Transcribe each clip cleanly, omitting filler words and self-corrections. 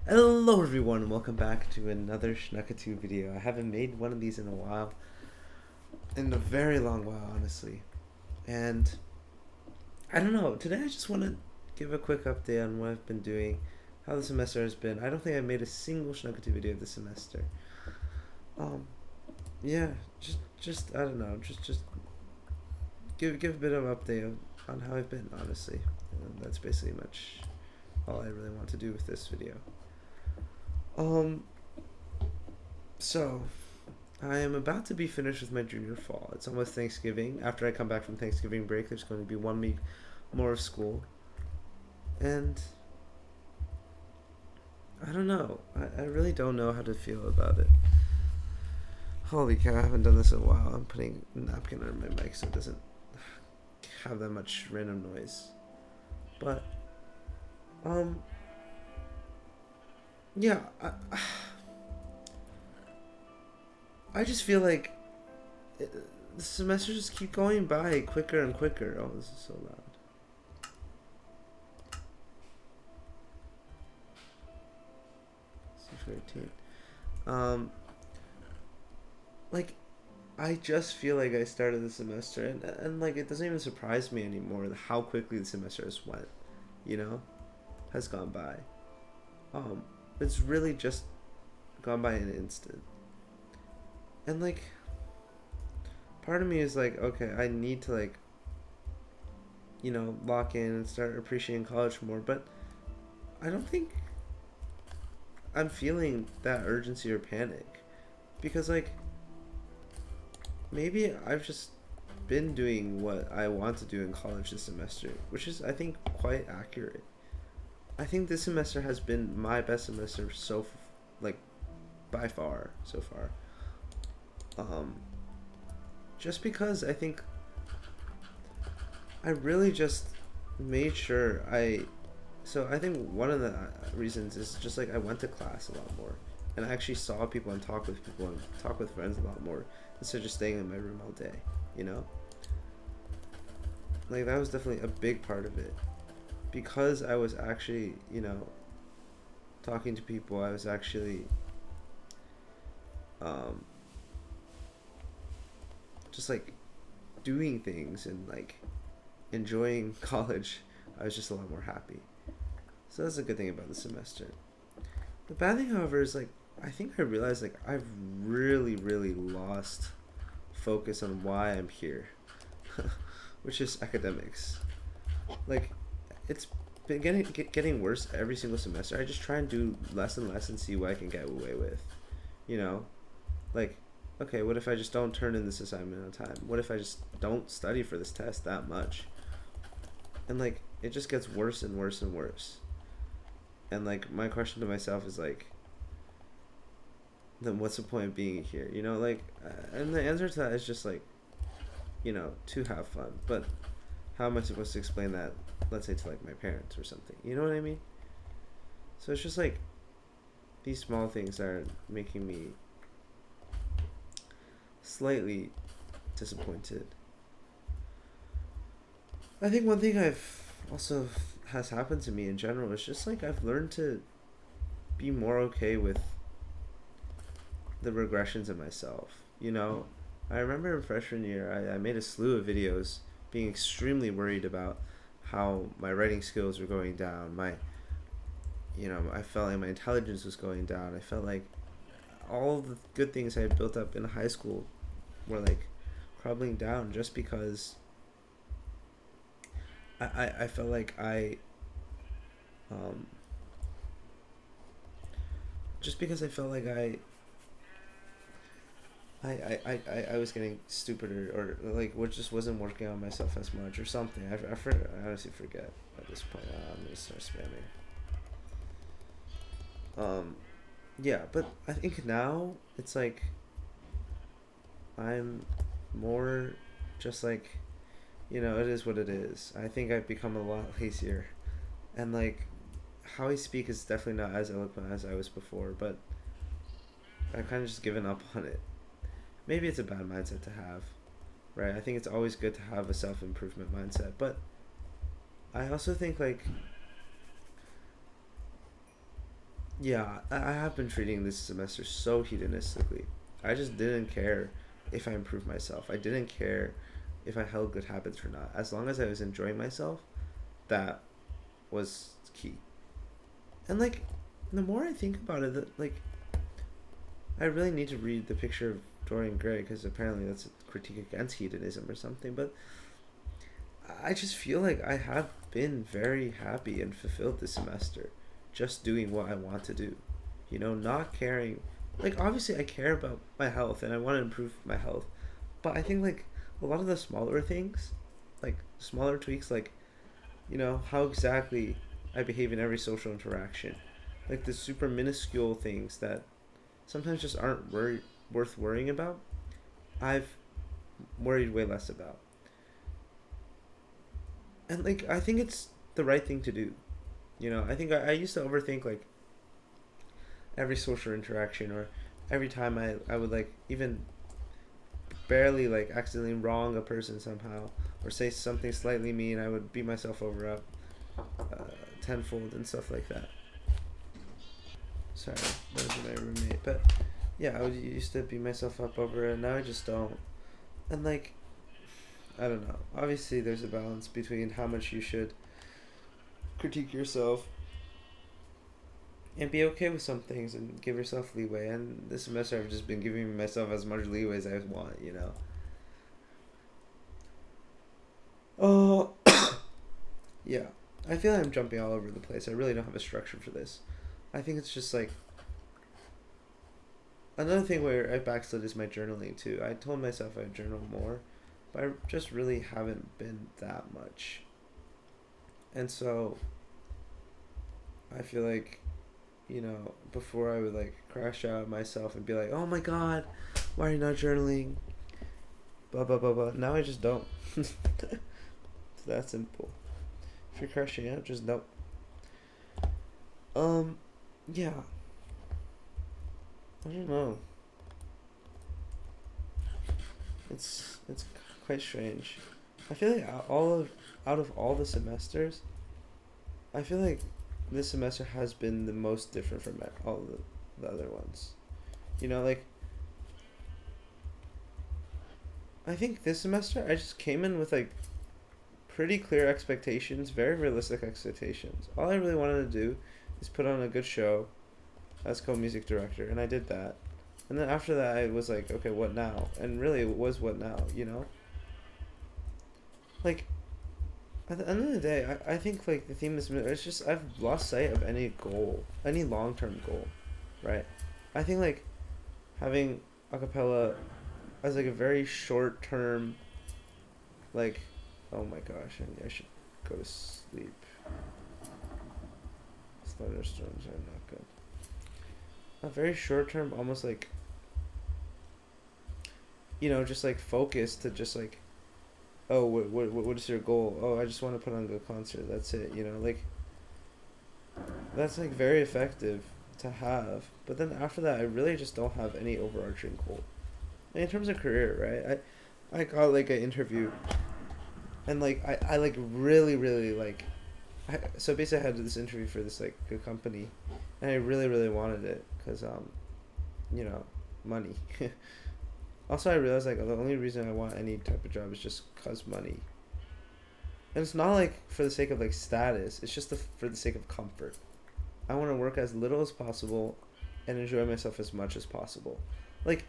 Hello everyone and welcome back to another Shnuckatwo video. I haven't made one of these in a while. In a very long while, honestly. And I don't know, today I just want to give a quick update on what I've been doing, how the semester has been. I don't think I made a single Shnuckatwo video this semester. Um yeah, just I don't know, just give a bit of an update on how I've been, honestly. And that's basically much all I really want to do with this video. Um so I am about to be finished with my junior fall. It's almost Thanksgiving. After I come back from Thanksgiving break, there's going to be 1 week more of school. And I don't know. I really don't know how to feel about it. Holy cow, I haven't done this in a while. I'm putting a napkin on my mic so it doesn't have that much random noise. But, yeah, I just feel like the semesters just keep going by quicker and quicker. Oh, this is so loud. 6:18. Um, like, I just feel like I started the semester, and like it doesn't even surprise me anymore how quickly the semester has went. You know, has gone by. Um, it's really just gone by in an instant. And like, part of me is like, okay, I need to like, lock in and start appreciating college more. But I don't think I'm feeling that urgency or panic because like maybe I've just been doing what I want to do in college this semester, which is I think quite accurate. I think this semester has been my best semester like by far so far. Um, just because I think I really just made sure So I think one of the reasons is just like I went to class a lot more, and I actually saw people and talked with people and talked with friends a lot more instead of just staying in my room all day. You know, like that was definitely a big part of it, because I was actually talking to people. I was actually um, just like doing things and like enjoying college. I was just a lot more happy. So that's a good thing about the semester. The bad thing, however, is like I think I realized like I've really lost focus on why I'm here, which is academics. Like it's been getting worse every single semester. I just try and do less and less and see what I can get away with. You know, like okay, what if I just don't turn in this assignment on time? What if I just don't study for this test that much? And like it just gets worse and worse and worse. And like my question to myself is like, then what's the point of being here? And the answer to that is just like, to have fun. But how am I supposed to explain that, let's say, to like my parents or something? You know what I mean? So it's just like these small things are making me slightly disappointed. I think one thing I've also has happened to me in general is just like I've learned to be more okay with the regressions in myself. I remember in freshman year, I made a slew of videos being extremely worried about how my writing skills were going down. I felt like my intelligence was going down. I felt like all the good things I had built up in high school were like crumbling down just because I felt like um, just because I felt like I was getting stupider or like what just wasn't working on myself as much or something. I honestly forget at this point. I'm gonna start spamming. Um, yeah, but I think now it's like I'm more just like it is what it is. I think I've become a lot lazier, and like how I speak is definitely not as eloquent as I was before, but I've kind of just given up on it. Maybe it's a bad mindset to have, right? I think it's always good to have a self-improvement mindset, but I also think like Yeah, I have been treating this semester so hedonistically. I just didn't care if I improved myself. I didn't care if I held good habits or not. As long as I was enjoying myself, that was key. And like, the more I think about it, like, I really need to read The Picture of Dorian Gray because apparently that's a critique against hedonism or something. But I just feel like I have been very happy and fulfilled this semester, just doing what I want to do. Not caring. Like, obviously, I care about my health and I want to improve my health, but I think like a lot of the smaller things, like smaller tweaks, like how exactly I behave in every social interaction, like the super minuscule things that sometimes just aren't worth worrying about. I've worried way less about, and like I think it's the right thing to do. I think I used to overthink like every social interaction or every time I would like even barely like accidentally wrong a person somehow or say something slightly mean. I would beat myself over up tenfold and stuff like that. Sorry, that was my roommate. But yeah, I would used to beat myself up over it, and now I just don't. And like, I don't know. Obviously, there's a balance between how much you should critique yourself and be okay with some things and give yourself leeway. And this semester, I've just been giving myself as much leeway as I want. Oh, yeah. I feel like I'm jumping all over the place. I really don't have a structure for this. I think it's just like another thing where I backslid is my journaling too. I told myself I'd journal more, but I just really haven't been that much. And so I feel like, before I would like crash out at myself and be like, oh my god, why are you not journaling? Blah, blah, blah, blah. Now I just don't. It's that simple. If you're crashing out, just don't. Yeah. I don't know. It's quite strange. I feel like out of all the semesters, I feel like this semester has been the most different from all the other ones. Like I think this semester I just came in with like pretty clear expectations, very realistic expectations. All I really wanted to do is put on a good show as co-music director, and I did that. And then after that, I was like, okay, what now? And really, it was what now. Like, at the end of the day, I think, like, the theme is, it's just, I've lost sight of any goal, any long-term goal, right? I think, like, having a cappella as, like, a very short-term, like, oh my gosh, I should go to sleep. Thunderstorms are not good. A very short-term, almost, like, just, like, focus to just, like, oh, what is your goal? Oh, I just want to put on a good concert. That's it, like, that's, like, very effective to have. But then after that, I really just don't have any overarching goal. And in terms of career, right? I got, like, an interview, and, like, I like, really, really, like, so basically I had this interview for this, like, good company, and I really, really wanted it, because, money. Also, I realized, like, the only reason I want any type of job is just cause money. And it's not, like, for the sake of, like, status. It's just for the sake of comfort. I want to work as little as possible and enjoy myself as much as possible. Like,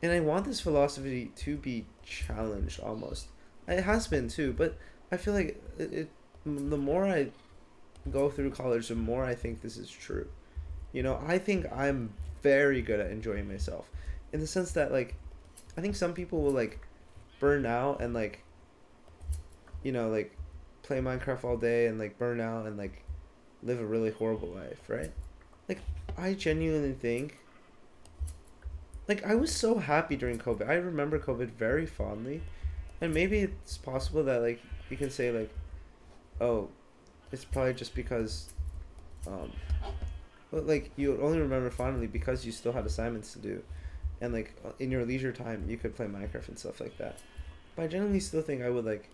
and I want this philosophy to be challenged, almost. It has been, too, but I feel like the more I go through college, the more I think this is true. I think I'm very good at enjoying myself. In the sense that, like, I think some people will, like, burn out and, like, like, play Minecraft all day and, like, burn out and, like, live a really horrible life, right? Like, I genuinely think, like, I was so happy during COVID. I remember COVID very fondly. And maybe it's possible that, like, you can say, like, oh, it's probably just because, but, like, you only remember fondly because you still had assignments to do. And, like, in your leisure time, you could play Minecraft and stuff like that. But I generally still think I would, like,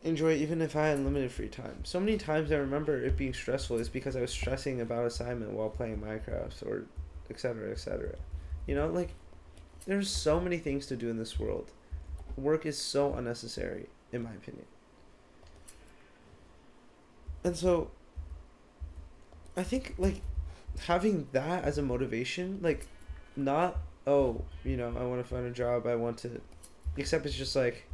enjoy it even if I had unlimited free time. So many times I remember it being stressful is because I was stressing about assignment while playing Minecraft or etc. etc. You know, like there's so many things to do in this world. Work is so unnecessary, in my opinion. And so I think like having that as a motivation, like not oh, you know, I want to find a job, I want to except it's just like,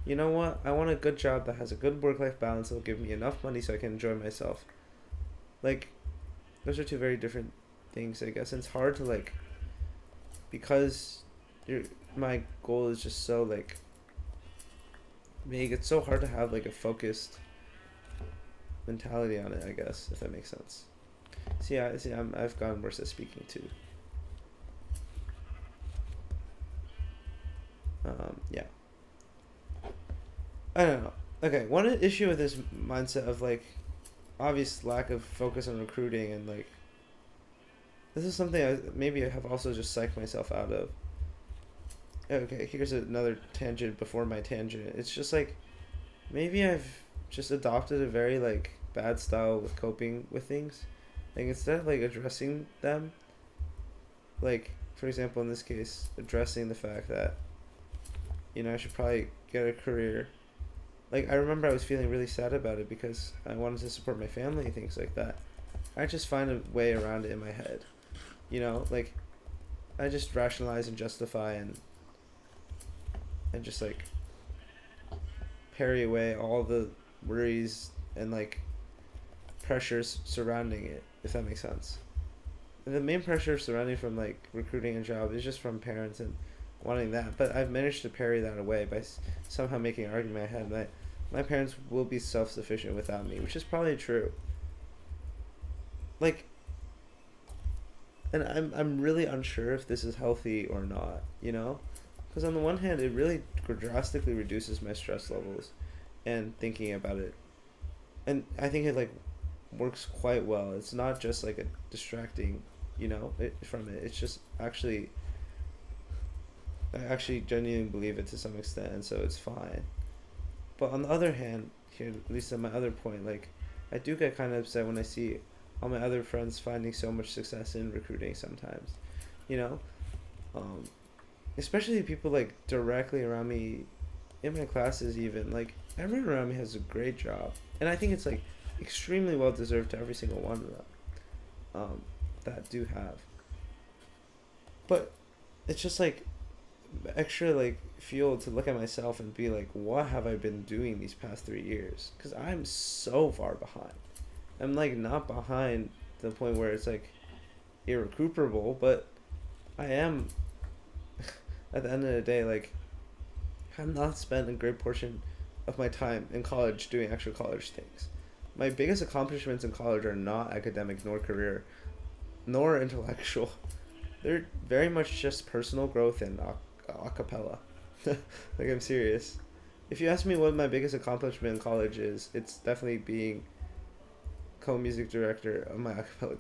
you know what? I want a good job that has a good work-life balance that will give me enough money so I can enjoy myself. Like those are two very different things, I guess. And it's hard to like because my goal is just so like vague. It's so hard to have like a focused mentality on it, I guess, if that makes sense. I've gotten worse at speaking too. Yeah. I don't know. Okay, one issue with this mindset of like obvious lack of focus on recruiting and like this is something I have also just psyched myself out of. Okay, here's another tangent before my tangent. It's just like maybe I've just adopted a very like bad style with coping with things. Like instead of like addressing them, like for example in this case, addressing the fact that you know I should probably get a career. Like I remember I was feeling really sad about it because I wanted to support my family and things like that. I just find a way around it in my head. You know, like I just rationalize and justify and just like parry away all the worries and like pressures surrounding it, if that makes sense. And the main pressure surrounding from like recruiting a job is just from parents and wanting that, but I've managed to parry that away by somehow making an argument in my head that my parents will be self-sufficient without me, which is probably true. Like, and I'm really unsure if this is healthy or not, you know? Because on the one hand, it really drastically reduces my stress levels and thinking about it. And I think it, like, works quite well. It's not just, like, a distracting, you know, from it. It's just actually... I actually genuinely believe it to some extent, and so it's fine. But on the other hand, here, at least at my other point, like, I do get kind of upset when I see all my other friends finding so much success in recruiting sometimes, you know? Especially people, like, directly around me, in my classes even, like, everyone around me has a great job. And I think it's, like, extremely well-deserved to every single one of them that do have. But it's just, like, extra like fuel to look at myself and be like, what have I been doing these past 3 years? Because I'm so far behind. I'm like not behind to the point where it's like irrecuperable, but I am at the end of the day, like I've not spent a great portion of my time in college doing actual college things. My biggest accomplishments in college are not academic nor career nor intellectual. They're very much just personal growth and acapella. Like I'm serious. If you ask me what my biggest accomplishment in college is, it's definitely being co-music director of my acapella.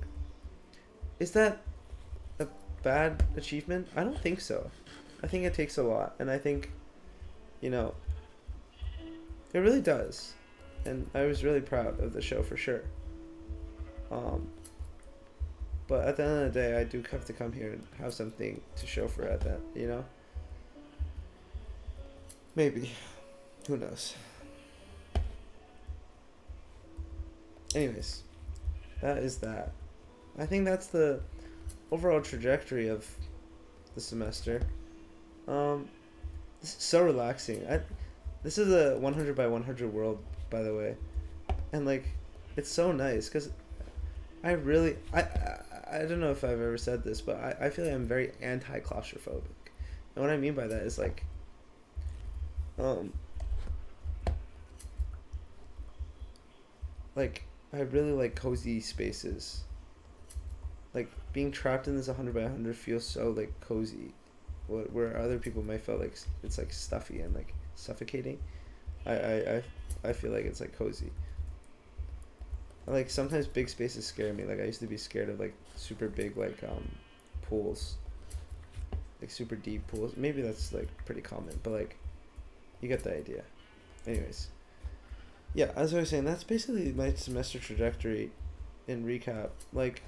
Is that a bad achievement? I don't think so. I think it takes a lot, and I think, you know, it really does. And I was really proud of the show for sure. But at the end of the day, I do have to come here and have something to show for it, that, you know? Maybe. Who knows? Anyways, that is that. I think that's the overall trajectory of the semester. This is so relaxing. This is a 100 by 100 world, by the way. And, like, it's so nice, because I don't know if I've ever said this, but I feel like I'm very anti-claustrophobic. And what I mean by that is, like, I really like cozy spaces. Like, being trapped in this 100 by 100 feels so, like, cozy. Where other people might feel like it's, like, stuffy and, like, suffocating. I feel like it's, like, cozy. Like, sometimes big spaces scare me. Like, I used to be scared of, like, super big, like, pools. Like, super deep pools. Maybe that's, like, pretty common. But, like, you get the idea. Anyways. yeah, as I was saying, that's basically my semester trajectory in recap. Like,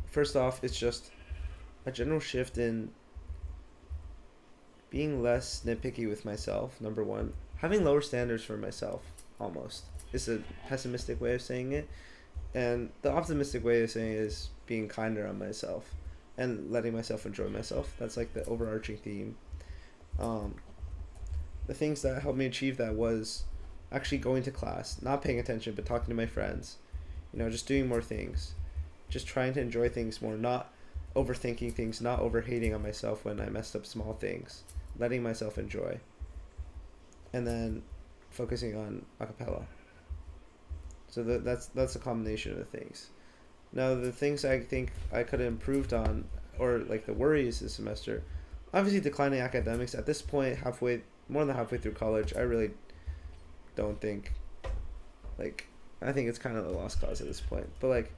first off, it's just a general shift in being less nitpicky with myself, number one. Having lower standards for myself, almost. It's a pessimistic way of saying it. And the optimistic way of saying it is being kinder on myself and letting myself enjoy myself. That's like the overarching theme. Um, the things that helped me achieve that was actually going to class, not paying attention, but talking to my friends. Just doing more things. Just trying to enjoy things more, not overthinking things, not over hating on myself when I messed up small things. Letting myself enjoy. And then focusing on acapella. So that's a combination of the things. Now, the things I think I could have improved on, or like the worries this semester, obviously declining academics. At this point, more than halfway through college, I really don't think, like, I think it's kind of a lost cause at this point. But like,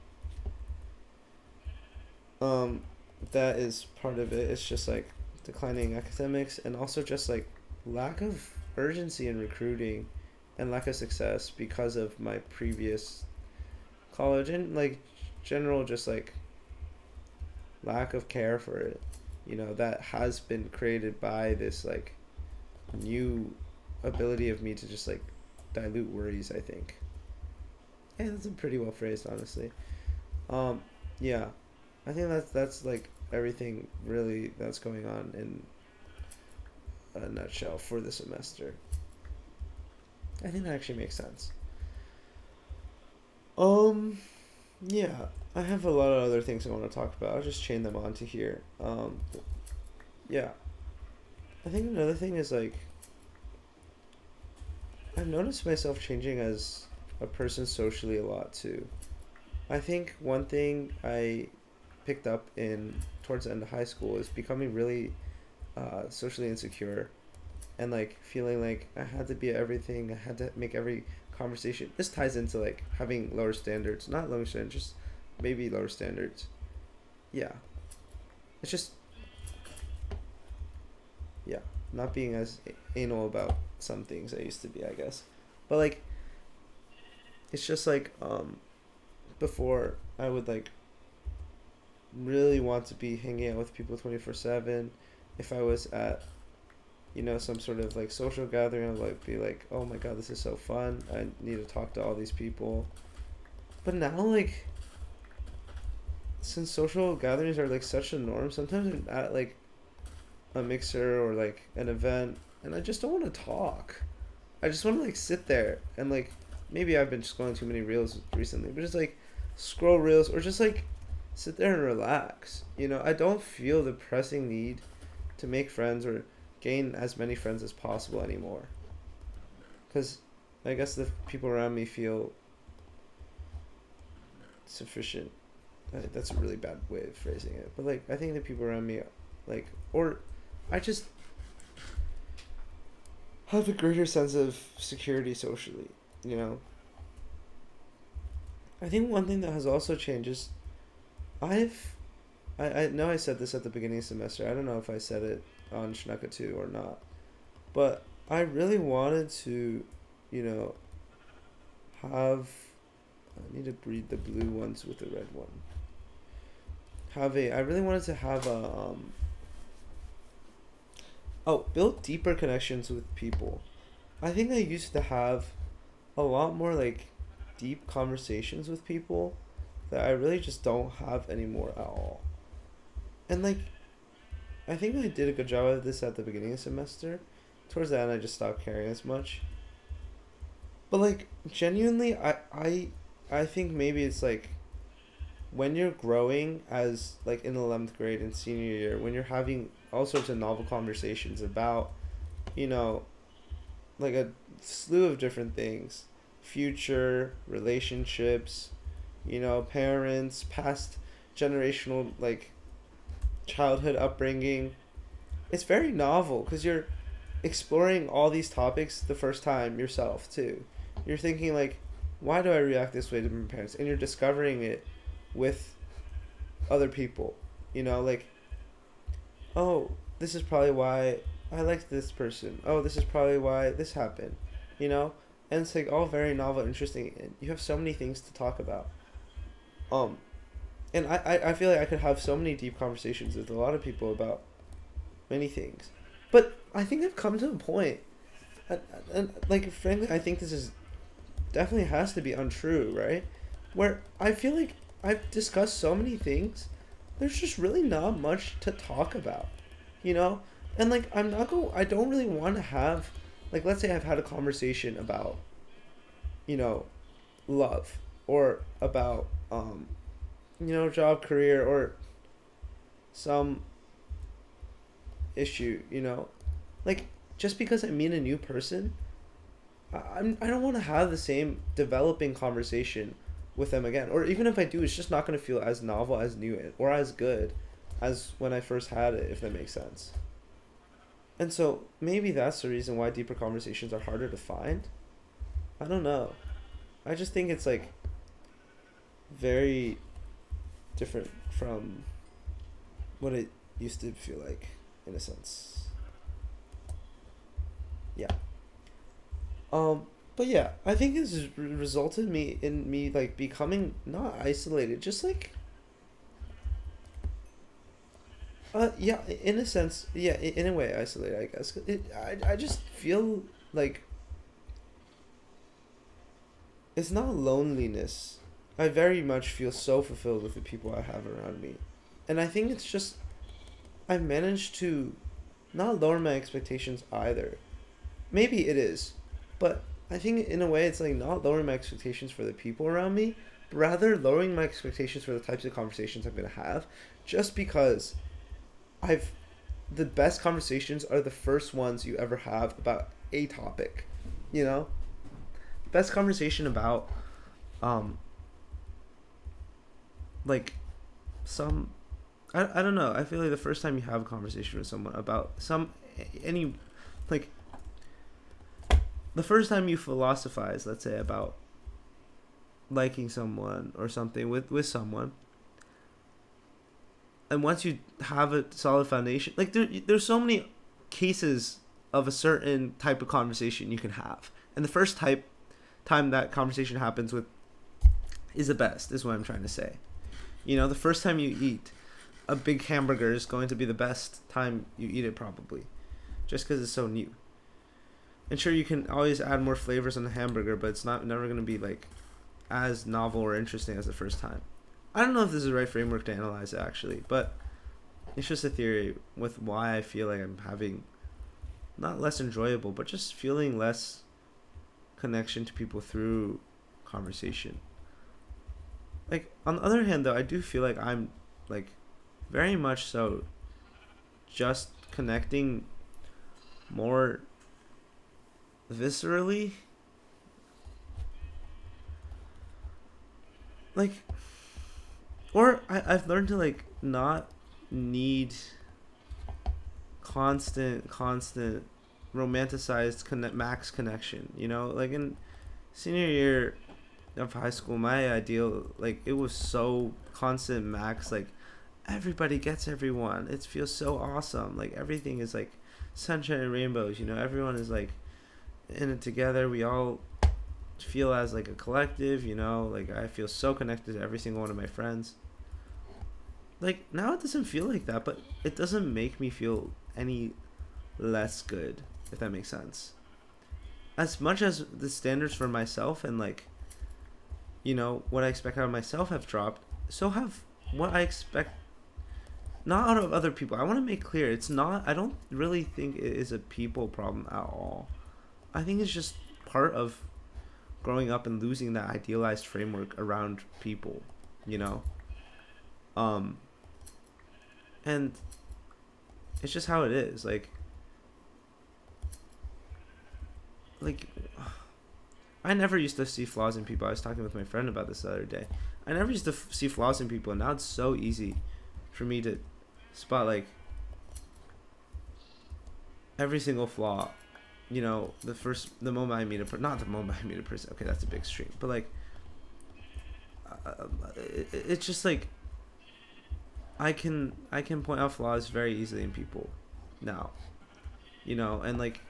that is part of it. It's just like declining academics, and also just like lack of urgency in recruiting and lack of success because of my previous college, and like general just like lack of care for it, that has been created by this like new ability of me to just like dilute worries, I think. Yeah, that's pretty well phrased, honestly. Yeah, I think that's like everything really that's going on in a nutshell for the semester. I think that actually makes sense. Um, yeah, I have a lot of other things I want to talk about. I'll just chain them onto here. Yeah, I think another thing is like I've noticed myself changing as a person socially a lot too. I think one thing I picked up in towards the end of high school is becoming really socially insecure, and like feeling like I had to be at everything. I had to make every conversation. This ties into like having lower standards, not lower standards, just maybe lower standards. Yeah, it's just, yeah, not being as anal about some things I used to be, I guess. But like, it's just like before I would like really want to be hanging out with people 24/7. If I was at some sort of like social gathering, I'd like be like, oh my god, this is so fun. I need to talk to all these people. But now, like, since social gatherings are like such a norm, sometimes I'm at like a mixer or like an event, and I just don't want to talk. I just want to like sit there and like, maybe I've been scrolling too many reels recently, but just like scroll reels or just like sit there and relax. I don't feel the pressing need to make friends or gain as many friends as possible anymore. Because I guess the people around me feel sufficient. That's a really bad way of phrasing it. But like, I think the people around me, like, or I just have a greater sense of security socially, I think one thing that has also changed is I know I said this at the beginning of the semester. I don't know if I said it on Shnuckatwo or not. But I really wanted to, have... I need to breed the blue ones with the red one. I really wanted to have build deeper connections with people. I think I used to have a lot more, like, deep conversations with people that I really just don't have anymore at all. And, like, I think I did a good job of this at the beginning of the semester. Towards the end, I just stopped caring as much. But, like, genuinely, I think maybe it's, like, when you're growing as, like, in 11th grade and senior year, when you're having all sorts of novel conversations about, like, a slew of different things. Future, relationships, parents, past generational, like, childhood upbringing. It's very novel because you're exploring all these topics the first time yourself too. You're thinking like, why do I react this way to my parents? And you're discovering it with other people. Like, oh, this is probably why I liked this person. Oh, this is probably why this happened. and it's like all very novel, interesting, and you have so many things to talk about. Um, and I feel like I could have so many deep conversations with a lot of people about many things, but I think I've come to a point, and like frankly, I think this is definitely has to be untrue, right? Where I feel like I've discussed so many things, there's just really not much to talk about, you know? And like I don't really want to have, like, let's say I've had a conversation about, you know, love, or about job, career, or some issue, like, just because I meet a new person, I don't want to have the same developing conversation with them again. Or even if I do, it's just not going to feel as novel, as new, or as good as when I first had it, if that makes sense. And so maybe that's the reason why deeper conversations are harder to find. I don't know. I just think it's like very different from what it used to feel like, in a sense. Yeah. But yeah, I think this has resulted in me like becoming not isolated, just like yeah, in a sense, yeah, in a way isolated, I guess. I just feel like it's not loneliness. I very much feel so fulfilled with the people I have around me, and I think it's just I managed to not lower my expectations either. Maybe it is, but I think in a way it's like not lowering my expectations for the people around me, but rather lowering my expectations for the types of conversations I'm gonna have, just because I've the best conversations are the first ones you ever have about a topic, you know? Best conversation about um like some I don't know. I feel like the first time you have a conversation with someone about any like the first time you philosophize, let's say, about liking someone or something with someone, and once you have a solid foundation, like there's so many cases of a certain type of conversation you can have, and the first time that conversation happens with is the best, is what I'm trying to say. The first time you eat a big hamburger is going to be the best time you eat it, probably, just because it's so new. And sure, you can always add more flavors on the hamburger, but it's never going to be like as novel or interesting as the first time. I don't know if this is the right framework to analyze it, actually, but it's just a theory with why I feel like I'm having not less enjoyable, but just feeling less connection to people through conversation. Like, on the other hand, though, I do feel like I'm like very much so just connecting more viscerally, like, or I've learned to like not need constant romanticized max connection, like in senior year of high school, my ideal, like, it was so constant max, like everybody gets everyone, it feels so awesome, like everything is like sunshine and rainbows, everyone is like in it together, we all feel as like a collective, like I feel so connected to every single one of my friends. Like, now it doesn't feel like that, but it doesn't make me feel any less good, if that makes sense. As much as the standards for myself and like what I expect out of myself have dropped, so have what I expect not out of other people. I want to make clear, I don't really think it is a people problem at all. I think it's just part of growing up and losing that idealized framework around people, and it's just how it is. Like I never used to see flaws in people. I was talking with my friend about this the other day. I never used to see flaws in people, and now it's so easy for me to spot like every single flaw. The moment I meet a person, not the moment I meet a person. Okay, that's a big extreme, but like, it's just like I can point out flaws very easily in people now, and like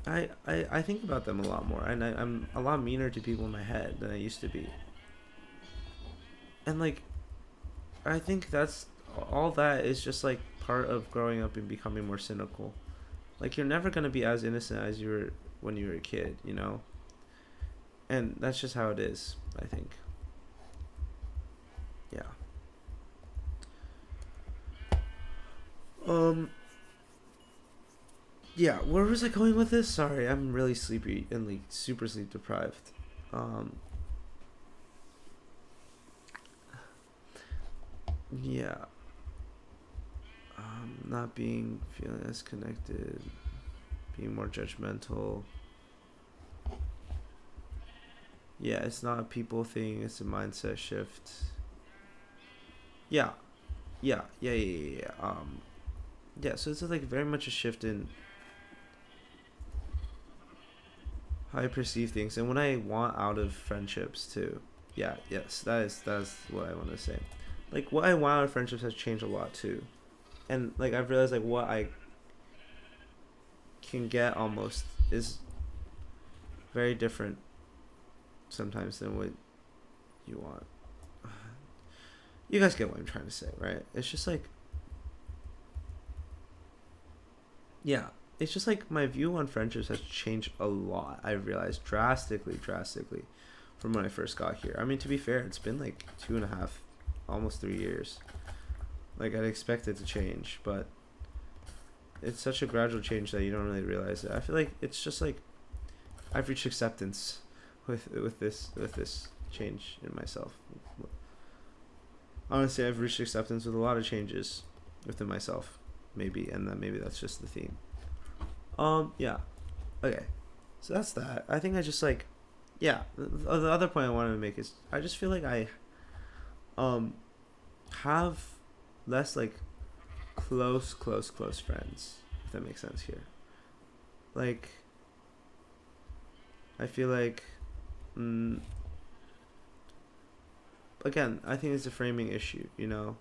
I think about them a lot more, and I'm a lot meaner to people in my head than I used to be. And like, I think that's all that is just like part of growing up and becoming more cynical. Like you're never gonna be as innocent as you were when you were a kid, you know? And that's just how it is, I think. Yeah. Um yeah, where was I going with this? Sorry, I'm really sleepy and like super sleep deprived. Um yeah. Not being feeling as connected, being more judgmental. Yeah, it's not a people thing, it's a mindset shift. Yeah. Yeah, so it's like very much a shift in how I perceive things and what I want out of friendships too. Yeah, yes, that's what I want to say. Like what I want out of friendships has changed a lot too. And like I've realized like what I can get almost is very different sometimes than what you want. You guys get what I'm trying to say, right? It's just like, yeah, it's just like my view on friendships has changed a lot. I realized drastically from when I first got here. I mean, to be fair, it's been like 2.5, almost 3 years. Like I'd expect it to change, but it's such a gradual change that you don't really realize it. I feel like it's just like I've reached acceptance with this change in myself. Honestly, I've reached acceptance with a lot of changes within myself, maybe, and then maybe that's just the theme. Yeah, okay, so that's that. I think I just like, yeah. The other point I wanted to make is I just feel like I have less like close friends, if that makes sense here. Like, I feel like, again, I think it's a framing issue, you know?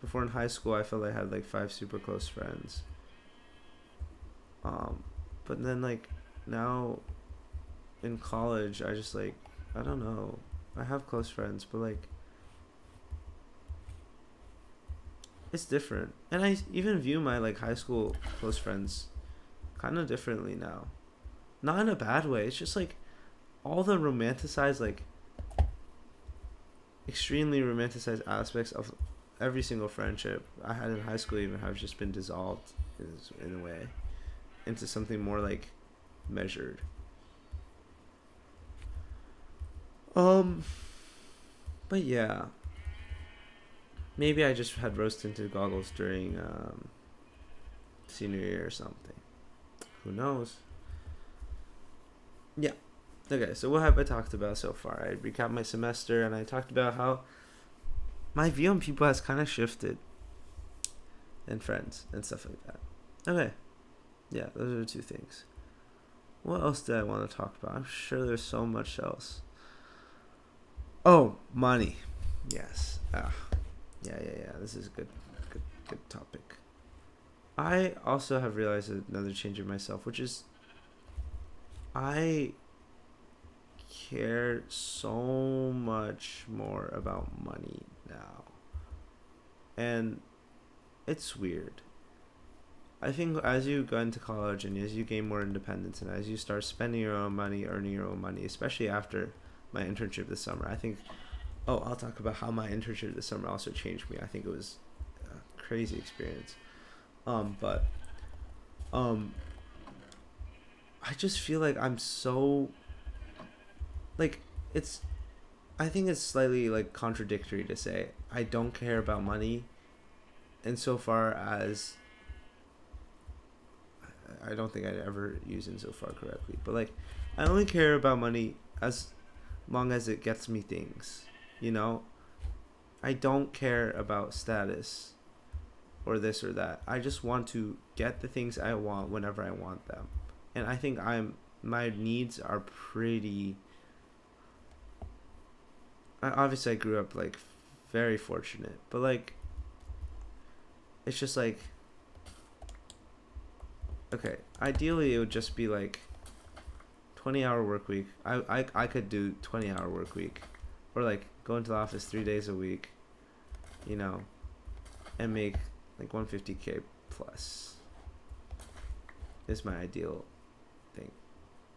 Before in high school, I felt like I had like 5 super close friends. But then like now in college, I just like, I don't know. I have close friends, but like, it's different. And I even view my like high school close friends kind of differently now. Not in a bad way. It's just like all the romanticized, like extremely romanticized aspects of every single friendship I had in high school even have just been dissolved in a way into something more like measured. But yeah, maybe I just had rose tinted goggles during senior year or something. Who knows? Yeah. Okay, so what have I talked about so far? I recapped my semester and I talked about how my view on people has kind of shifted, and friends and stuff like that. Okay. Yeah, those are the 2 things. What else did I want to talk about? I'm sure there's so much else. Oh, money. Yes. Yeah. This is a good topic. I also have realized another change in myself, which is I care so much more about money now. And it's weird. I think as you go into college and as you gain more independence and as you start spending your own money, earning your own money, especially after my internship this summer, I think, I'll talk about how my internship this summer also changed me. I think it was a crazy experience. But I just feel like I'm so, like, I think it's slightly like contradictory to say I don't care about money insofar as I don't think I'd ever use insofar correctly, but like I only care about money as long as it gets me things, you know? I don't care about status or this or that. I just want to get the things I want whenever I want them. And I think my needs are pretty, obviously I grew up like very fortunate, but like it's just like, okay, ideally it would just be like 20-hour work week. I could do 20-hour work week, or like go into the office 3 days a week, you know, and make like 150K plus. Is my ideal thing,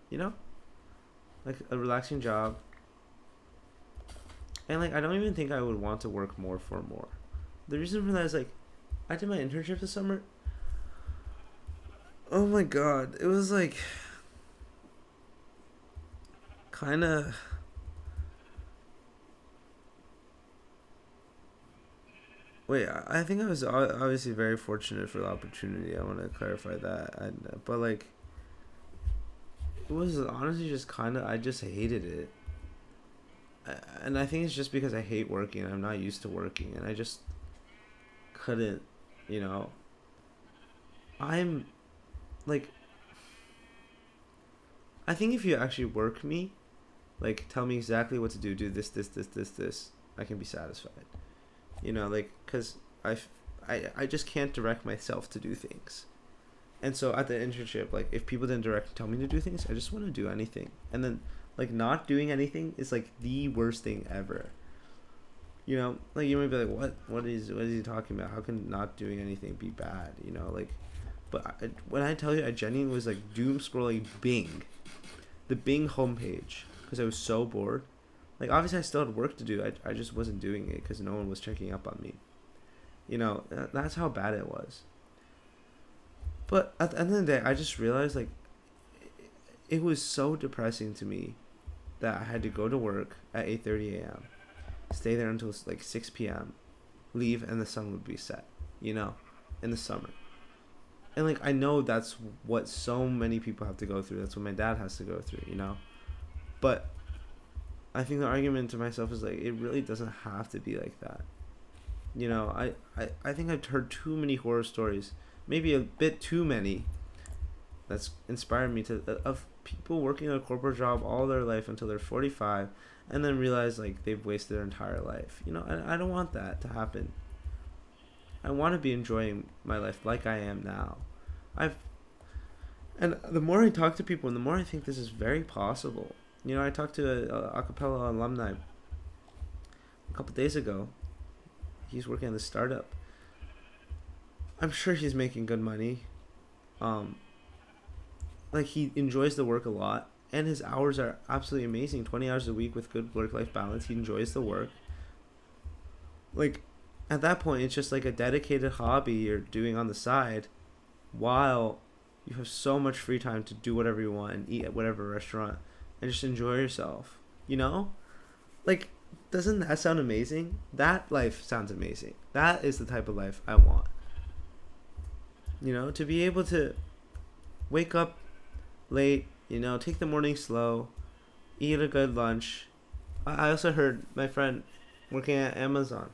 you know, like a relaxing job. And like I don't even think I would want to work more for more. The reason for that is like I did my internship this summer. Oh my god, it was like kind of wait, I think I was obviously very fortunate for the opportunity. I want to clarify that. But like it was honestly just kind of, I just hated it. And I think it's just because I hate working. I'm not used to working, and I just couldn't, you know. I'm like, I think if you actually work me, like tell me exactly what to do this, I can be satisfied. You know, like, cause I just can't direct myself to do things. And so at the internship, like if people didn't tell me to do things, I just want to do anything. And then like not doing anything is like the worst thing ever. You know, like you might be like, what is he talking about? How can not doing anything be bad? You know, like, but when I tell you, I genuinely was like doom scrolling the Bing homepage, because I was so bored. Like obviously I still had work to do. I just wasn't doing it because no one was checking up on me. You know, that's how bad it was. But at the end of the day, I just realized like it was so depressing to me that I had to go to work at 8:30 a.m. stay there until like 6 p.m. leave, and the sun would be set, you know, in the summer. And like I know that's what so many people have to go through. That's what my dad has to go through, you know. But I think the argument to myself is like it really doesn't have to be like that. You know, I think I've heard too many horror stories, maybe a bit too many, that's inspired me to of people working a corporate job all their life until they're 45 and then realize like they've wasted their entire life. You know, I don't want that to happen. I want to be enjoying my life like I am now. And the more I talk to people, and the more I think this is very possible. You know, I talked to a acapella alumni a couple days ago. He's working on this startup. I'm sure he's making good money. Like he enjoys the work a lot, and his hours are absolutely amazing. 20 hours a week with good work-life balance. He enjoys the work. Like at that point, it's just like a dedicated hobby you're doing on the side, while you have so much free time to do whatever you want and eat at whatever restaurant and just enjoy yourself. You know, like doesn't that sound amazing? That life sounds amazing. That is the type of life I want. You know, to be able to wake up late, you know, take the morning slow, eat a good lunch. I also heard my friend working at Amazon,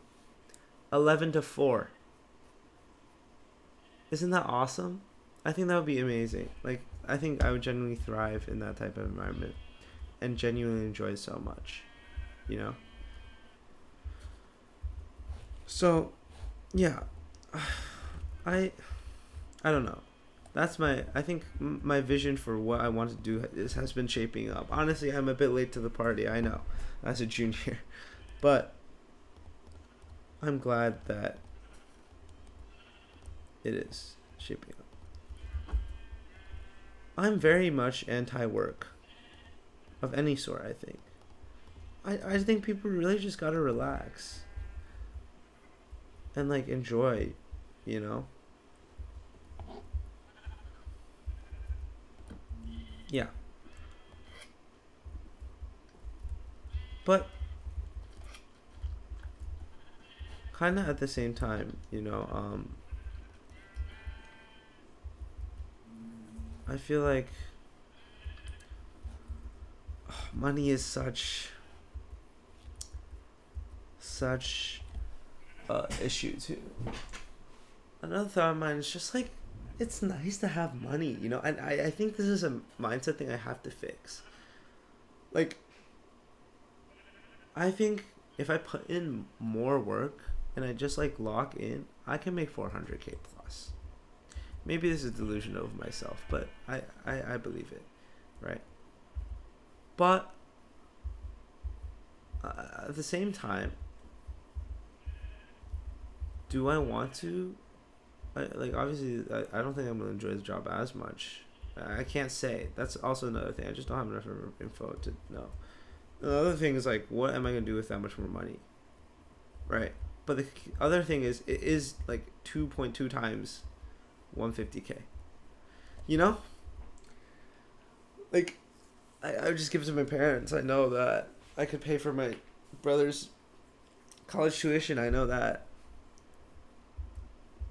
11 to 4. Isn't that awesome? I think that would be amazing. Like, I think I would genuinely thrive in that type of environment and genuinely enjoy so much, you know? So, yeah, I don't know. That's I think my vision for what I want to do has been shaping up. Honestly, I'm a bit late to the party, I know, as a junior. But I'm glad that it is shaping up. I'm very much anti-work of any sort, I think. I think people really just gotta relax and like enjoy, you know? Yeah. But kind of at the same time, you know, I feel like money is such issue too. Another thought of mine is just like it's nice to have money, you know, and I think this is a mindset thing I have to fix. Like, I think if I put in more work and I just like lock in, I can make 400K plus. Maybe this is delusional of myself, but I believe it, right? But at the same time, do I want to? Like, obviously, I don't think I'm gonna enjoy the job as much. I can't say. That's also another thing. I just don't have enough info to know. The other thing is, like, what am I gonna do with that much more money? Right. But the other thing is, it is like 2.2 times 150K. You know? Like, I would just give it to my parents. I know that I could pay for my brother's college tuition. I know that.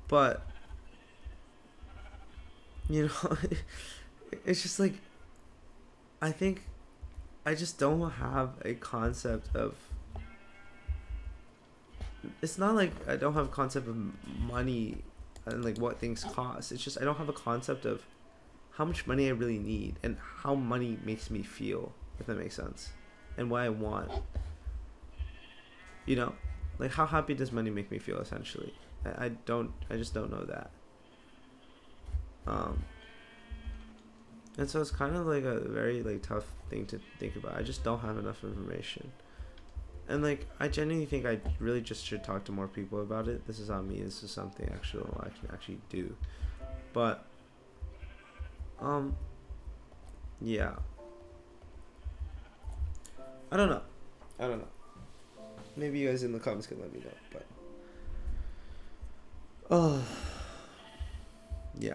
But, you know, it's just like, I think I just don't have a concept of, it's not like I don't have a concept of money and like what things cost. It's just I don't have a concept of how much money I really need and how money makes me feel, if that makes sense, and what I want. You know, like, how happy does money make me feel? Essentially, I just don't know that. And so it's kind of like a very like tough thing to think about. I just don't have enough information. And like, I genuinely think I really just should talk to more people about it. This is on me. This is something I can actually do. But, yeah. I don't know. Maybe you guys in the comments can let me know. But, oh, yeah.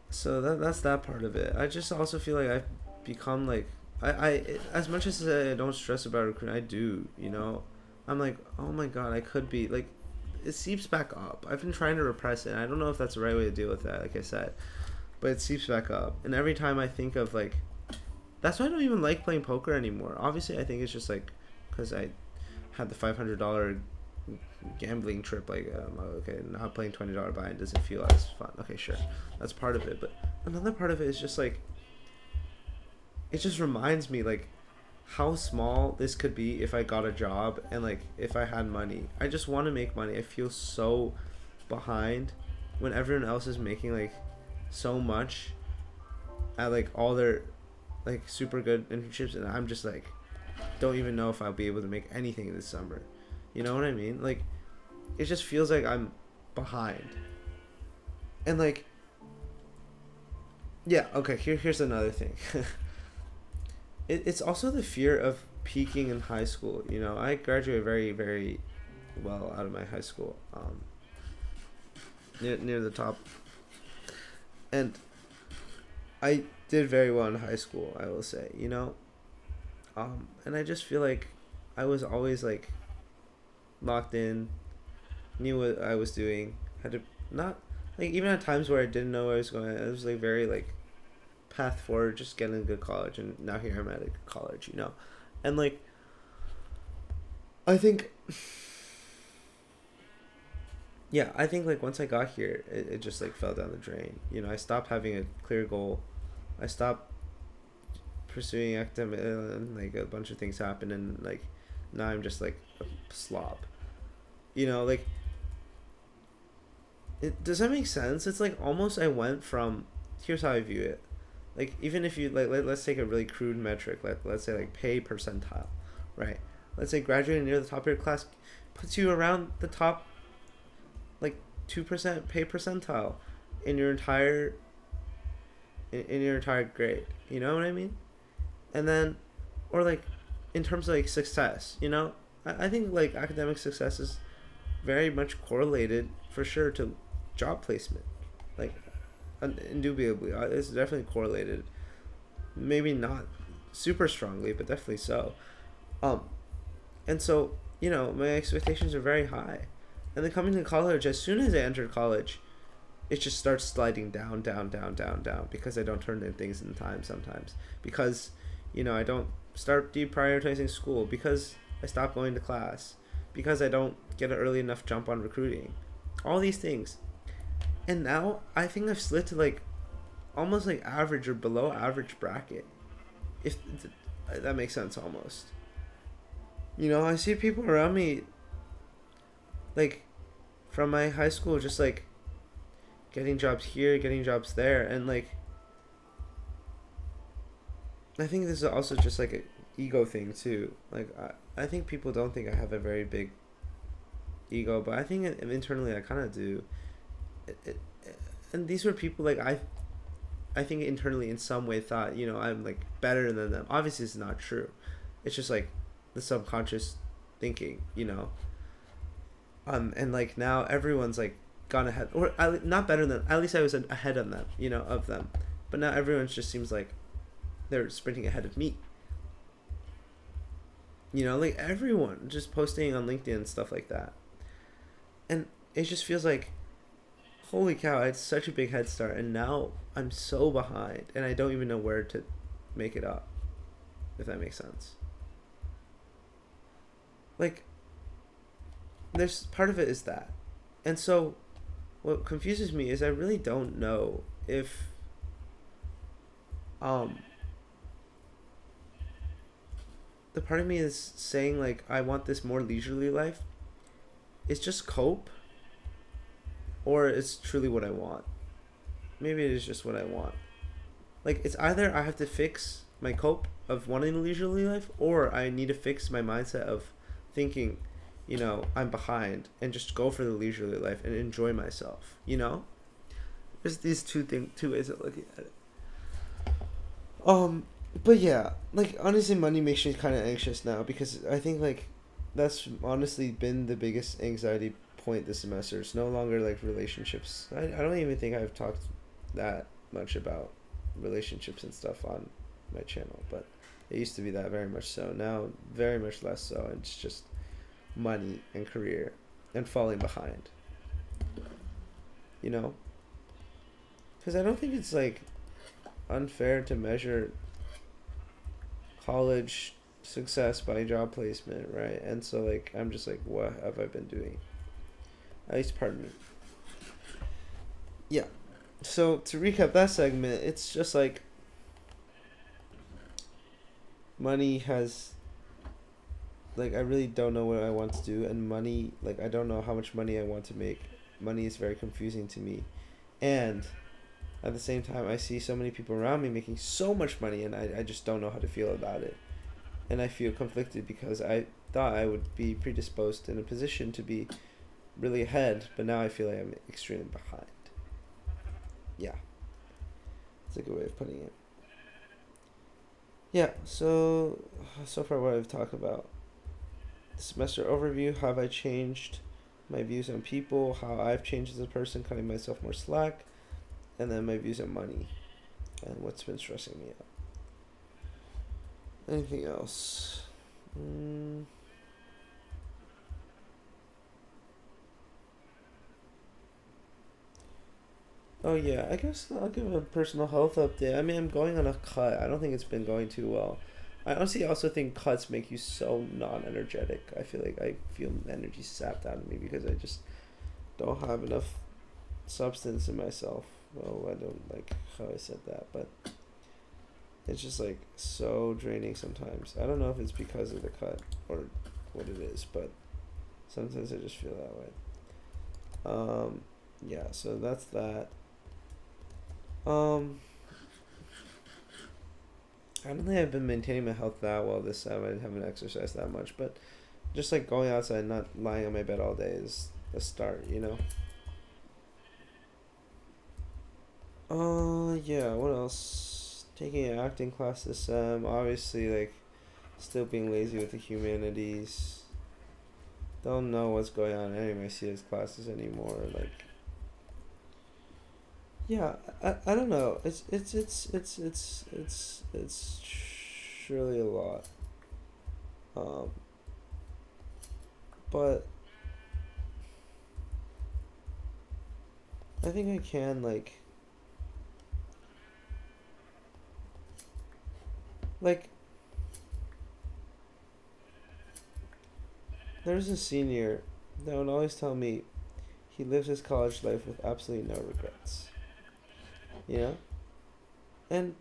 So that's that part of it. I just also feel like I've become like, I as much as I don't stress about recruiting, I do, you know. I'm like, oh my god, I could be like, it seeps back up. I've been trying to repress it, and I don't know if that's the right way to deal with that, like I said, but it seeps back up. And every time I think of like, that's why I don't even like playing poker anymore. Obviously, I think it's just like because I had the $500 gambling trip. Like, okay, not playing $20 buy-in doesn't feel as fun. Okay, sure, that's part of it, but another part of it is just like, it just reminds me like how small this could be if I got a job and like if I had money. I just want to make money. I feel so behind when everyone else is making like so much at like all their like super good internships, and I'm just like don't even know if I'll be able to make anything this summer. You know what I mean? Like, it just feels like I'm behind. And like, yeah, okay, here's another thing. It's also the fear of peaking in high school. You know, I graduated very, very well out of my high school, near the top, and I did very well in high school, I will say. You know, and I just feel like I was always like locked in, knew what I was doing, had to not like, even at times where I didn't know where I was going, I was like very like path forward, just getting a good college, and now here I'm at a good college, you know. And like, I think, yeah, I think like once I got here, it just like fell down the drain. You know, I stopped having a clear goal. I stopped pursuing academic, and like a bunch of things happened, and like now I'm just like a slob. You know, like, does that make sense? It's like almost I went from, here's how I view it. Like, even if you like, let's take a really crude metric, let's say like pay percentile, right? Let's say graduating near the top of your class puts you around the top like 2% pay percentile in your entire grade. You know what I mean? And then, or like in terms of like success, you know, I think like academic success is very much correlated for sure to job placement. Like, indubitably, it's definitely correlated. Maybe not super strongly, but definitely so. And so, you know, my expectations are very high, and then coming to college, as soon as I entered college, it just starts sliding down because I don't turn in things in time sometimes, because, you know, I don't start deprioritizing school, because I stop going to class, because I don't get an early enough jump on recruiting, all these things. And now I think I've slid to like almost like average or below average bracket, if that makes sense almost. You know, I see people around me like from my high school just like getting jobs here, getting jobs there, and like I think this is also just like a ego thing too. Like I think people don't think I have a very big ego, but I think internally I kind of do. It, and these were people like I think internally in some way thought, you know, I'm like better than them. Obviously it's not true. It's just like the subconscious thinking, you know. And like now everyone's like gone ahead, or not better than, at least I was ahead of them, you know, of them. But now everyone just seems like they're sprinting ahead of me. You know, like everyone just posting on LinkedIn and stuff like that. And it just feels like, holy cow, I had such a big head start, and now I'm so behind, and I don't even know where to make it up, if that makes sense. Like, there's part of it is that. And so, what confuses me is I really don't know if, the part of me is saying, like, I want this more leisurely life. It's just cope, or it's truly what I want. Maybe it is just what I want. Like, it's either I have to fix my cope of wanting a leisurely life, or I need to fix my mindset of thinking, you know, I'm behind, and just go for the leisurely life and enjoy myself, you know? There's these two ways of looking at it. But yeah, like, honestly, money makes me kind of anxious now, because I think, like, that's honestly been the biggest anxiety point this semester. It's no longer like relationships. I don't even think I've talked that much about relationships and stuff on my channel, but it used to be that very much so. Now very much less so. It's just money and career and falling behind, you know, because I don't think it's like unfair to measure college success by job placement, right? And so, like, I'm just like, what have I been doing? At least pardon me. Yeah. So to recap that segment, it's just like money has, like, I really don't know what I want to do, and money, like, I don't know how much money I want to make. Money is very confusing to me, and at the same time I see so many people around me making so much money, and I just don't know how to feel about it. And I feel conflicted because I thought I would be predisposed in a position to be really ahead, but now I feel like I'm extremely behind. Yeah. That's a good way of putting it. Yeah, so far what I've talked about. Semester overview, how have I changed my views on people, how I've changed as a person, cutting myself more slack, and then my views on money and what's been stressing me out. Anything else? Oh yeah, I guess I'll give a personal health update. I mean, I'm going on a cut. I don't think it's been going too well. I honestly also think cuts make you so non-energetic. I feel like I feel energy sapped out of me because I just don't have enough substance in myself. Well, I don't like how I said that, but it's just like so draining sometimes. I don't know if it's because of the cut or what it is, but sometimes I just feel that way. Yeah, so that's that. I don't think I've been maintaining my health that well this time. I haven't exercised that much, but just like going outside and not lying on my bed all day is a start, you know? Yeah, what else? Taking an acting class this sem. Obviously, like, still being lazy with the humanities. Don't know what's going on in any of my CS classes anymore. Like, yeah, I don't know. It's surely a lot. But I think I can, like there's a senior that would always tell me he lives his college life with absolutely no regrets. You know? And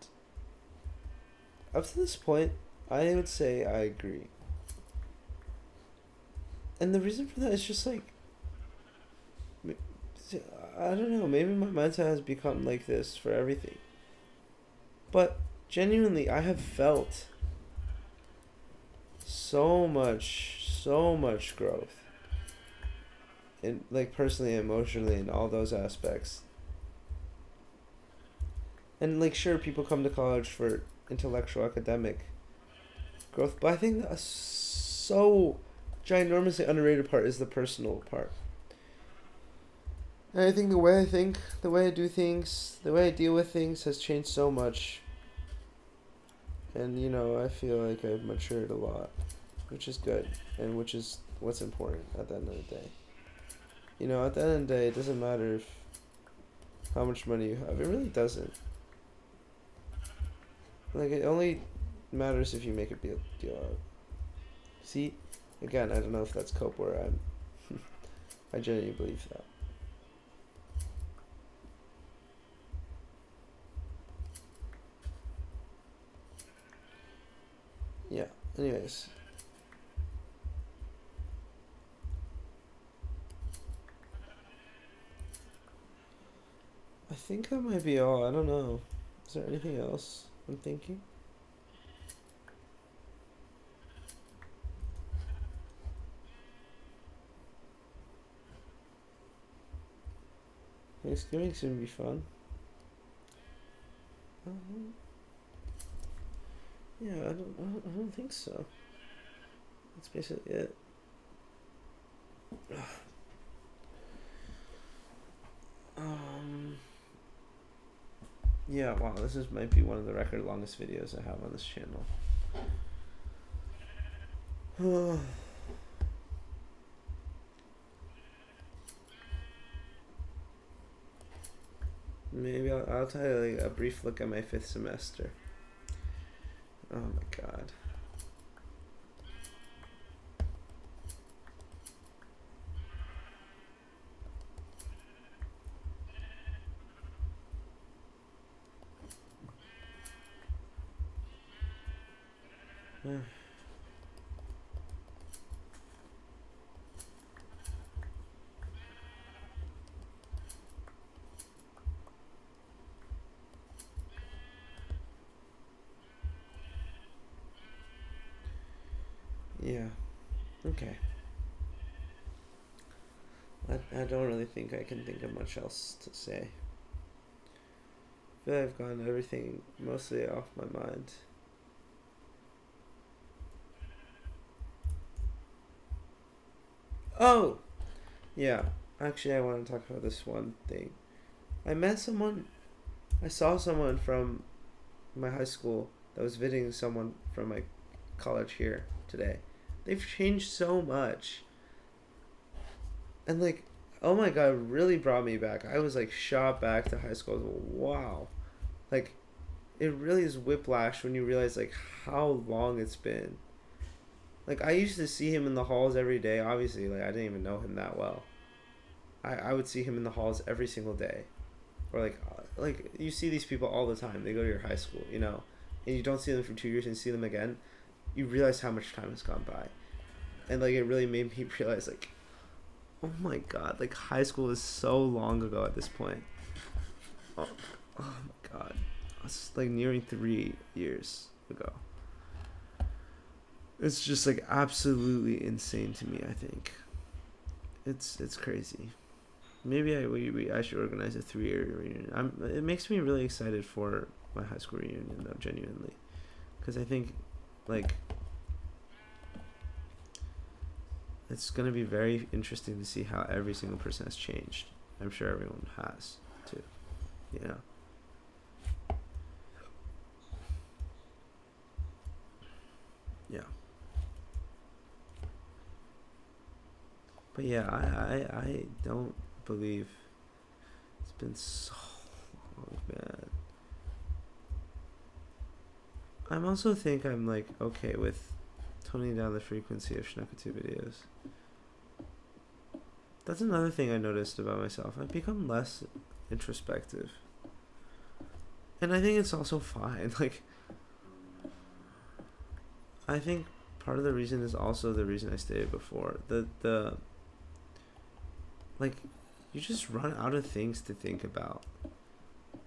up to this point, I would say I agree. And the reason for that is just like, I don't know, maybe my mindset has become like this for everything. But genuinely, I have felt so much growth in, like, personally, emotionally, in all those aspects. And, like, sure, people come to college for intellectual, academic growth, but I think a so ginormously underrated part is the personal part. And I think the way I think, the way I do things, the way I deal with things has changed so much. And, you know, I feel like I've matured a lot, which is good, and which is what's important at the end of the day. You know, at the end of the day, it doesn't matter if how much money you have. It really doesn't. Like, it only matters if you make a deal out. See, again, I don't know if that's cope where I'm. I genuinely believe that. Yeah. Anyways. I think that might be all. I don't know. Is there anything else I'm thinking? Thanksgiving's gonna be fun. Uh-huh. Yeah, I don't think so. That's basically it. Um. Yeah, wow, might be one of the record longest videos I have on this channel. Maybe I'll tell you, like, a brief look at my 5th semester. Oh my god. Yeah. Okay. I don't really think I can think of much else to say. I feel like I've gotten everything mostly off my mind. Oh! Yeah. Actually, I want to talk about this one thing. I saw someone from my high school that was visiting someone from my college here today. They've changed so much. And, like, oh my god, it really brought me back. I was, like, shot back to high school. I was like, wow. Like, it really is whiplash when you realize, like, how long it's been. Like, I used to see him in the halls every day. Obviously, like, I didn't even know him that well. I would see him in the halls every single day. Or, like, you see these people all the time. They go to your high school, you know. And you don't see them for 2 years and you see them again. You realize how much time has gone by. And, like, it really made me realize, like, oh my god, like, high school is so long ago at this point. Oh my god. It's like nearing 3 years ago. It's just, like, absolutely insane to me, I think. It's crazy. Maybe I should organize a 3-year reunion. It makes me really excited for my high school reunion, though, genuinely. Because I think, like, it's going to be very interesting to see how every single person has changed. I'm sure everyone has, too. You know? Yeah. But yeah, I don't believe it's been so long, man. I'm also think I'm, like, okay with toning down the frequency of Shnuckatwo videos. That's another thing I noticed about myself. I've become less introspective. And I think it's also fine. Like, I think part of the reason is also the reason I stated before. Like, you just run out of things to think about.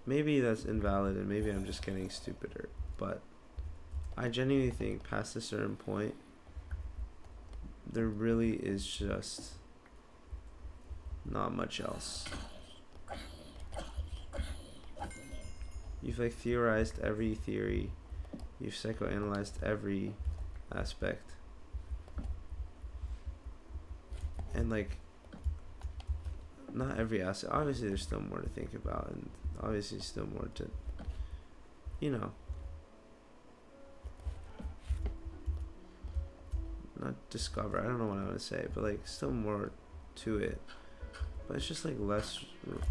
Maybe that's invalid and maybe I'm just getting stupider. but I genuinely think past a certain point, there really is just not much else. You've like theorized every theory, you've psychoanalyzed every aspect, and like not every aspect. Obviously there's still more to think about, and obviously still more to, you know, not discover, I don't know what I want to say, but like still more to it, but it's just like less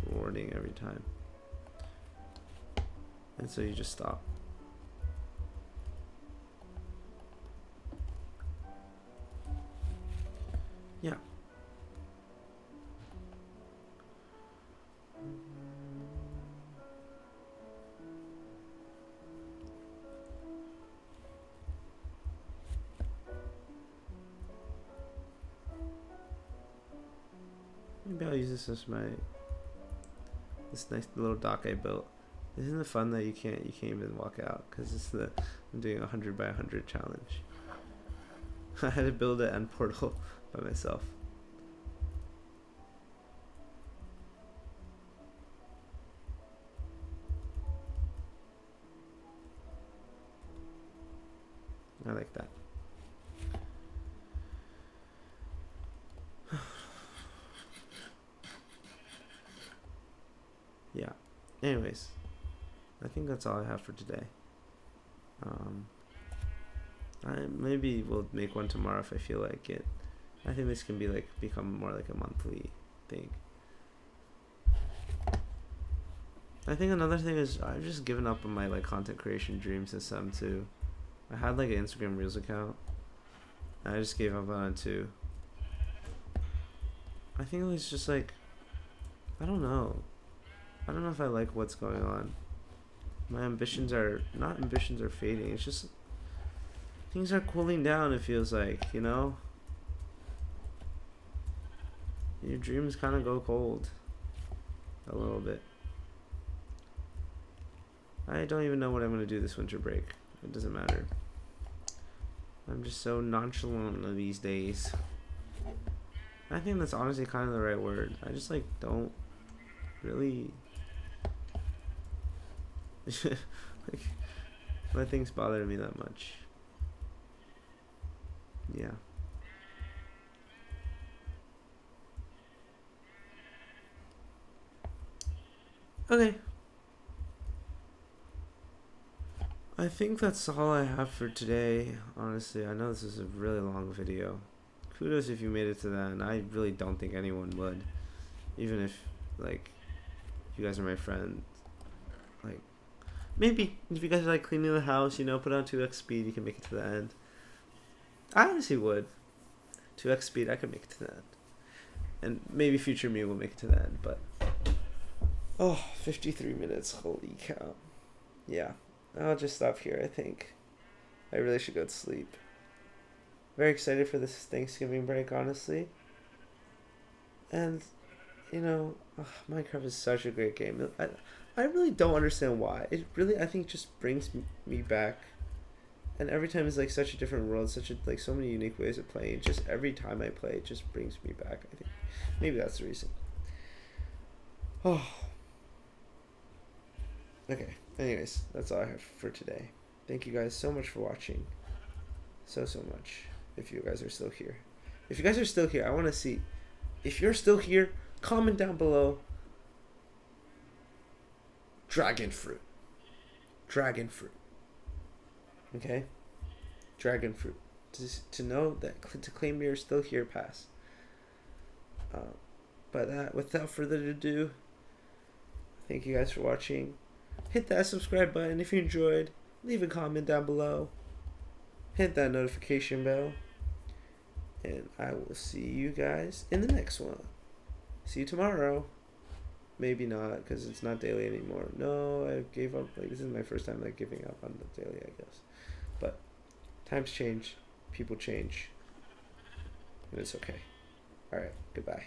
rewarding every time, and so you just stop. Yeah. Maybe I'll use this as this nice little dock I built. Isn't it fun that you can't even walk out because I'm doing a 100 by 100 challenge. I had to build it and portal by myself. I like that. Yeah. Anyways, I think that's all I have for today. I maybe we'll make one tomorrow if I feel like it. I think this can be like become more like a monthly thing. I think another thing is I've just given up on my like content creation dreams and some too. I had like an Instagram Reels account, and I just gave up on it too. I think it was just like, I don't know if I like what's going on. My ambitions are fading. It's just things are cooling down, it feels like, you know? Your dreams kind of go cold a little bit. I don't even know what I'm going to do this winter break. It doesn't matter. I'm just so nonchalant these days. I think that's honestly kind of the right word. I just like don't really like let things bother me that much. Yeah. Okay. I think that's all I have for today. Honestly, I know this is a really long video. Kudos if you made it to that, and I really don't think anyone would. Even if, like, you guys are my friends. Like, maybe if you guys are like cleaning the house, you know, put on 2x speed, you can make it to the end. I honestly would. 2x speed, I could make it to the end. And maybe future me will make it to the end, but 53 minutes, holy cow. Yeah, I'll just stop here, I think. I really should go to sleep. Very excited for this Thanksgiving break, honestly. And, you know, Minecraft is such a great game. I really don't understand why. It really, I think, just brings me back. And every time it's like such a different world, so many unique ways of playing. Just every time I play, it just brings me back, I think. Maybe that's the reason. Oh. Okay, anyways, that's all I have for today. Thank you guys so much for watching. So much. If you guys are still here. If you guys are still here, I want to see. If you're still here, comment down below. Dragon fruit. Dragon fruit. Okay? Dragon fruit. To know that, to claim you're still here, pass. But without further ado, thank you guys for watching. Hit that subscribe button if you enjoyed. Leave a comment down below. Hit that notification bell. And I will see you guys in the next one. See you tomorrow. Maybe not, because it's not daily anymore. No, I gave up. Like, this is my first time like giving up on the daily, I guess. But times change, people change, and it's okay. All right, goodbye.